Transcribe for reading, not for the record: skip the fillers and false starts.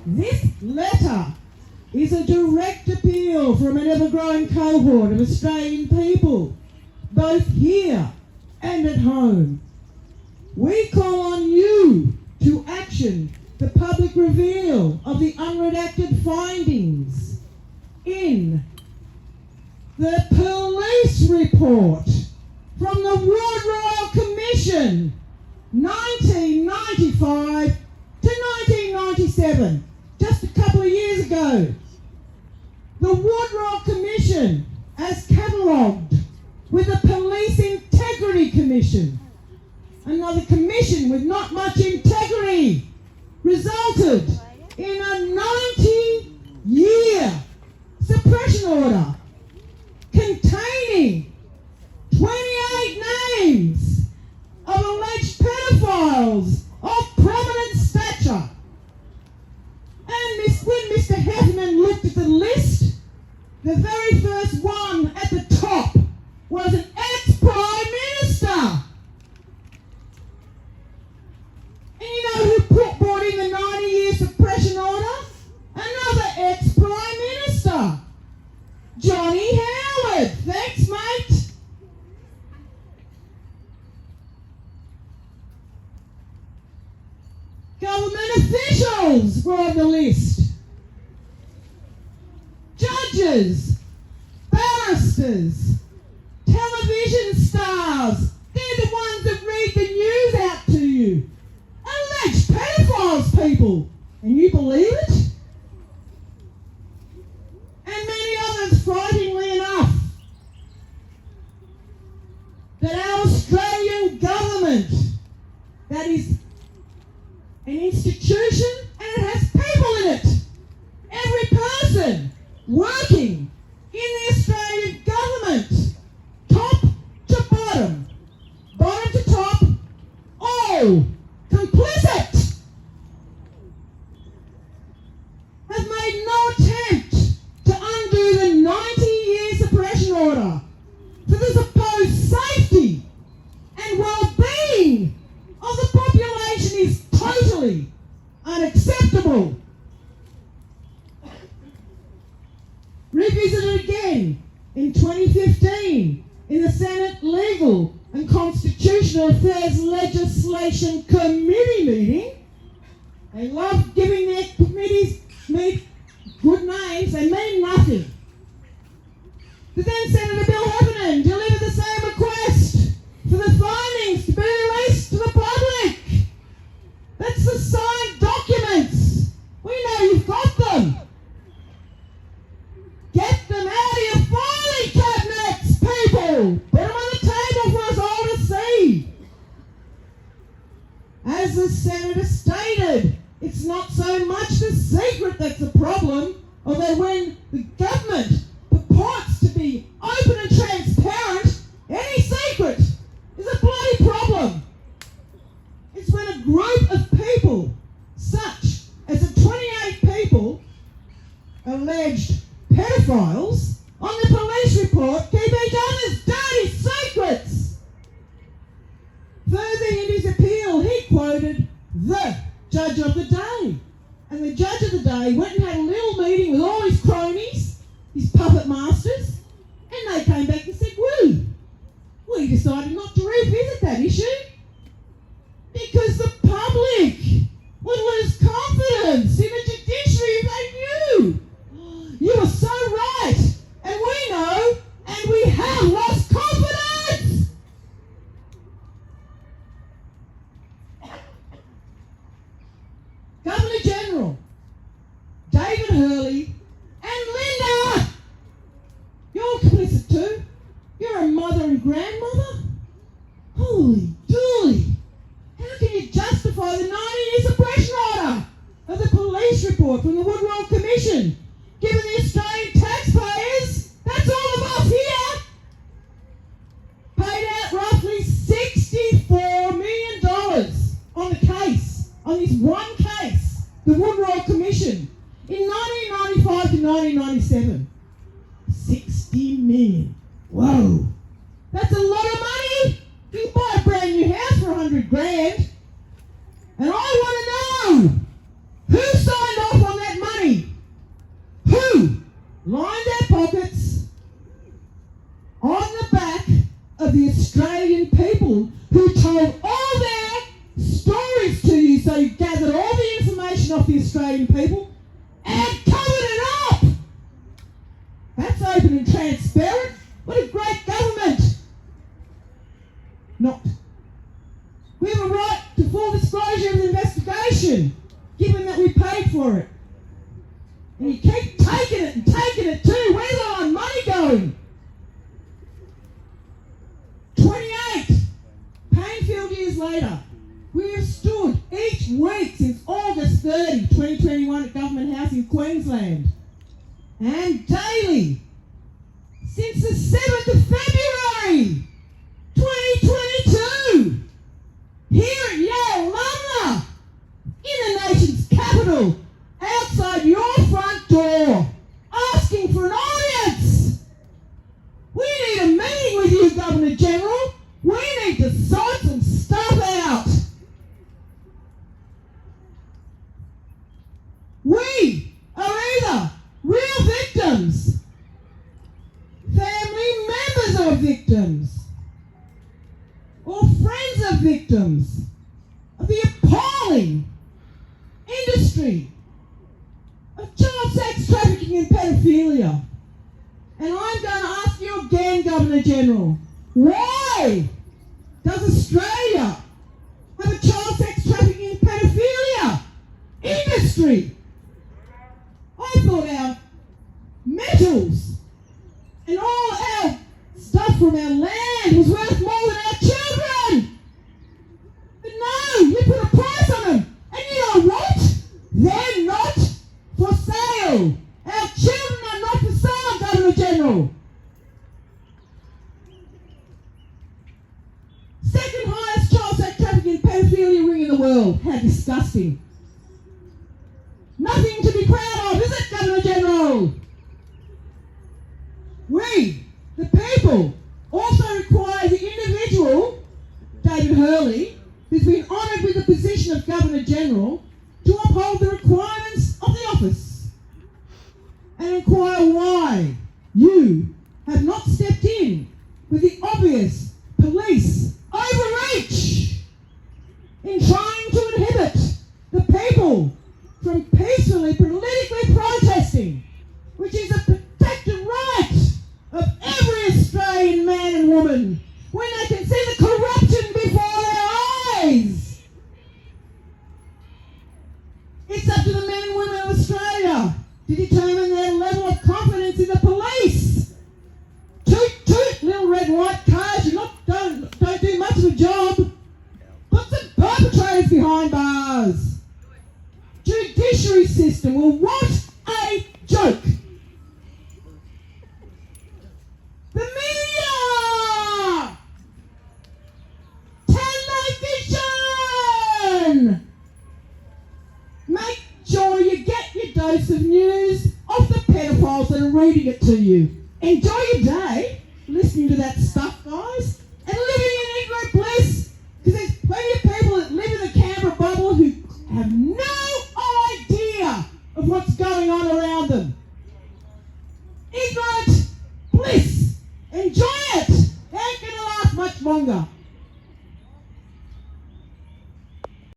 This letter is a direct appeal from an ever-growing cohort of Australian people, both here and at home. We call on you to action the public reveal of the unredacted findings in the police report from the Ward Royal Commission 1995 to 1997, just a couple of years ago. The Ward Royal Commission, as catalogued with the Police Integrity Commission, another commission with not much integrity, resulted in a 90-year suppression order containing 28 names of alleged pedophiles of prominent stature. And when Mr. Heffernan looked at the list, the very first one at the top was an ex-Prime Minister. And you know who brought in the 90-year suppression order? Another ex-Prime Minister, Johnny Howard. Thanks, mate. Government officials were on the list. Judges, barristers, television stars. They're the ones that read the news out to you. Alleged pedophiles, people. And you believe it? And many others, frighteningly enough, that our Australian government, that is an institution and it has people in it. Every person working in the Australian government, top to bottom, bottom to top, all complicit, have made no attempt to undo the 90-year suppression order for the supposed safety and well-being of the population is totally unacceptable. Revisited again in 2015 in the Senate Legal and Constitutional Affairs Legislation Committee meeting. They love giving their committees good names. They mean nothing. The then Senator Bill Heffernan delivered the same request for the findings to be released to the public. That's the signed documents. We know you've got them. Get them out of your filing cabinets, people. Put them on the table for us all to see. As the Senator stated, it's not so much the secret that's the problem, although when the government purports to be open and transparent, any secret is a bloody problem. It's when a group of people, such as the 28 people alleged pedophiles on the police report, keep each other's dirty secrets. Further in his appeal, he quoted the judge of the day. And the judge of the day went and had a little meeting with all his cronies, his puppet masters, and they came back and said, we decided not to revisit that issue because the public would lose confidence in the judiciary if they knew. You are so right, and we know, and we have lost confidence. Governor General David Hurley and Linda, you're complicit too. You're a mother and grandmother. Holy dooly. How can you justify the 90-year suppression order of the police report from the Ward Royal Commission, given the Australian taxpayers, that's all of us here, paid out roughly $64 million on the case, on this one case, the Ward Royal Commission, in 1995 to 1997. 60 million. Whoa. That's a lot of money. You can buy a brand new house for $100,000. And I want to know who signed off on Australian people who told all their stories to you, so you gathered all the information off the Australian people and covered it up. That's open and transparent. What a great government. Not. We have a right to full disclosure of the investigation, given that we paid for it. And you keep taking it too. Where's all our money going? 28 pain-filled years later, we have stood each week since August 30, 2021 at Government House in Queensland, and daily since the 7th of February 2022 here at Yarralumla, in the nation's capital, outside your front door, asking for an audience. We need a meeting with you, Governor General. We need to sort some stuff out. We are either real victims, family members of victims, or friends of victims of the appalling industry of child sex trafficking and pedophilia. And I'm going to ask you again, Governor General, why does Australia have a child sex trafficking and pedophilia industry? I thought our metals and all our stuff from our land was worth more than our children. But no, you put a price on them. And you know what? They're not for sale. Our children are not for sale, Governor General. Second highest child sex trafficking and pedophilia ring in the world. How disgusting. Nothing to be proud of, is it, Governor General? We, the people, also require the individual, David Hurley, who's been honoured with the position of Governor General, to uphold the requirements of the office and inquire why you have not stepped in with the obvious police overreach in trying to inhibit the people from peacefully, politically protesting, which is a protected right of every Australian man and woman when they can see the corruption before their eyes. It's up to the men and women of Australia to determine their level of confidence in the police. Toot, toot, little red and white cars, don't do much of a job. Put some perpetrators behind bars. Judiciary system, well, what a joke. The media! Television! Make sure you get your dose of news off the pedophiles that are reading it to you. Enjoy your day listening to that stuff, guys.